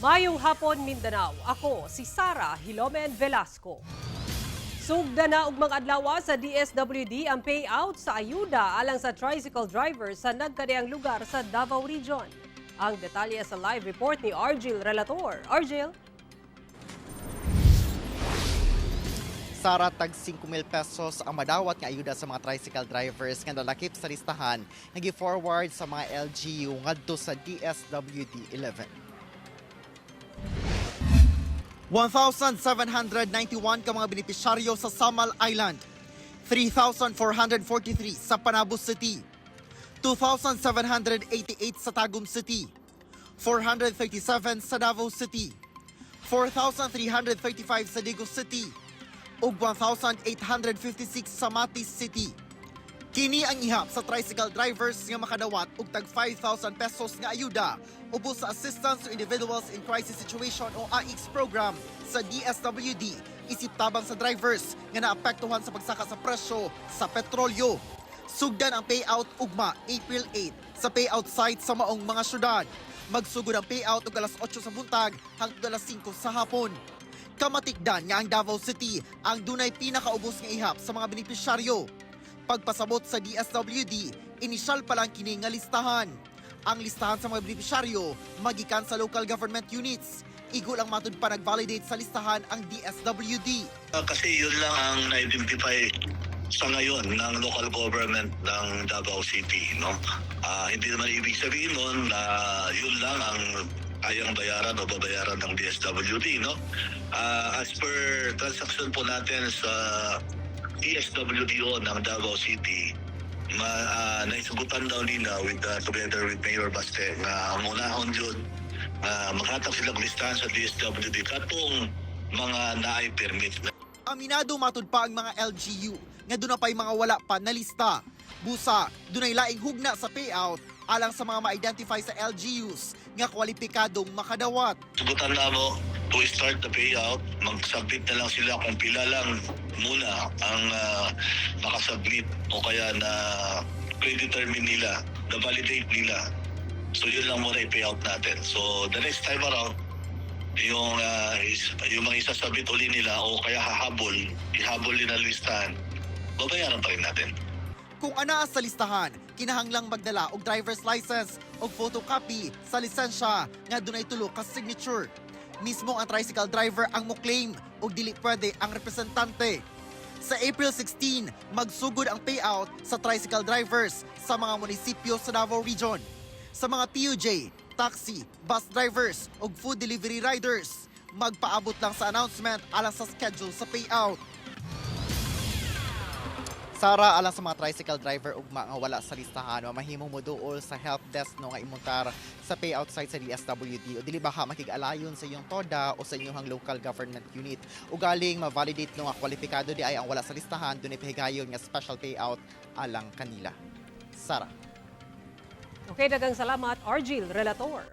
Mayong hapon Mindanao. Ako si Sara Hilomen Velasco. Sugda na ug mga adlaw sa DSWD ang payout sa ayuda alang sa tricycle drivers sa nagkadiyang lugar sa Davao Region. Ang detalye sa live report ni Argil Relator. Argil? Sara, tag 5,000 pesos ang madawat nga ayuda sa mga tricycle drivers nga nalakip sa listahan nga gi-forward sa mga LGU ngadto sa DSWD 11. 1,791 ka mga benepisyaryo sa Samal Island, 3,443 sa Panabo City, 2,788 sa Tagum City, 437 sa Davao City, 4,335 sa Digos City, ug 1,856 sa Matis City. Kini ang ihap sa tricycle drivers nga makadawat og tag 5,000 pesos nga ayuda ubos sa Assistance to Individuals in Crisis Situation o AICS program sa DSWD isip tabang sa drivers nga naapektuhan sa pagsaka sa presyo sa petrolyo. Sugdan ang payout ugma April 8 sa payout site sa maong mga syudad. Magsugod ang payout og alas 8 sa buntag hangtod alas 5 sa hapon. Kamatikdan nga ang Davao City ang dunay pinakaubos nga ihap sa mga benepisyaryo. Pagpasabot sa DSWD, inisyal pa lang kini nga listahan. Ang listahan sa mga benepisyaryo magikan sa local government units. Igo lang matud pa nag-validate sa listahan ang DSWD. Kasi yun lang ang na-identify sa ngayon ng local government ng Davao City, no? Hindi naman ibig sabihin nun na yun lang ang ayang bayaran o babayaran ng DSWD, no? As per transaction po natin sa DSWDO ng Davao City, naisugutan daw nila together with Mayor Baste nga ang unahon yun maghatag silang listahan sa DSWD katong mga naay permit. Aminado matud pa ang mga LGU nga doon pa'y mga wala pa na lista. Busa, dunay laing hugna sa payout alang sa mga ma-identify sa LGUs nga kwalipikadong makadawat. Sugutan na mo to start the payout, mag-submit na lang sila kung pila lang muna ang makasubmit o kaya na predetermine nila, na validate nila. So yun lang muna i-payout natin. So the next time around, yung mga isasubmit uli nila o kaya ihabol nila listahan, babayaran pa rin natin. Kung ana sa listahan, kinahanglang magdala og driver's license o photocopy sa lisensya nga dunay tulo ka signature. Mismo ang tricycle driver ang mo-claim o dili pwede ang representante. Sa April 16, magsugod ang payout sa tricycle drivers sa mga munisipyo sa Davao Region. Sa mga PUJ, taxi, bus drivers o food delivery riders, magpaabot lang sa announcement alang sa schedule sa payout. Sara, alang sa mga tricycle driver ugma nga wala sa listahan, mahimong mo duol sa help desk no nga imuntar sa payout site sa DSWD o dili ba ka makig-alayon sa iyong TODA o sa inyong local government unit. Ugaling ma-validate no nga kwalipikado di ay ang wala sa listahan dunay pahigayon nga special payout alang kanila. Sara. Okay, daghang salamat Argil Relator.